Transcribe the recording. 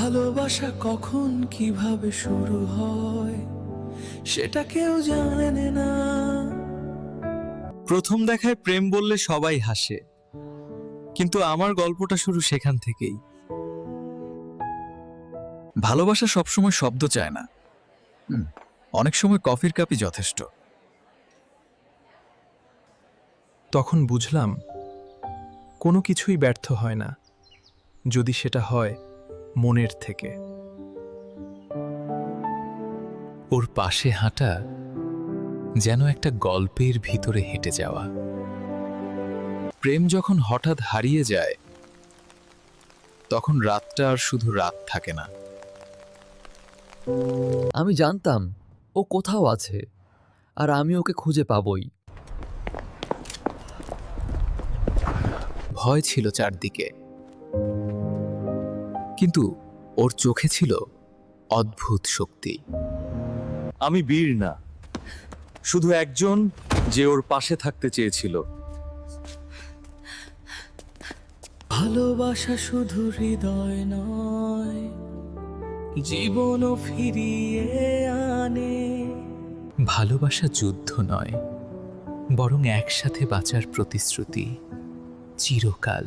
ভালোবাসা কখন কিভাবে শুরু হয় সেটা কেউ জানে না। প্রথম দেখায় প্রেম বললে সবাই হাসে, কিন্তু আমার গল্পটা শুরু সেখান থেকেই। ভালোবাসা সবসময় শব্দ চায় না, অনেক সময় কফির কাপই যথেষ্ট। তখন বুঝলাম কোনো কিছুই ব্যর্থ হয় না যদি সেটা হয় মনের থেকে। ওর পাশে হাঁটা যেন একটা গল্পের ভিতরে হেঁটে যাওয়া। প্রেম যখন হঠাৎ হারিয়ে যায়, তখন রাতটা আর শুধু রাত থাকে না। আমি জানতাম ও কোথাও আছে, আর আমি ওকে খুঁজে পাবই। ভয় ছিল চারদিকে, কিন্তু ওর চোখে ছিল অদ্ভুত শক্তি। আমি বীর না, শুধু একজন যে ওর পাশে থাকতে চেয়েছিল। ভালোবাসা শুধু হৃদয় নয়, জীবনও ফিরিয়ে আনে। ভালোবাসা যুদ্ধ নয়, বরং একসাথে বাঁচার প্রতিশ্রুতি চিরকাল।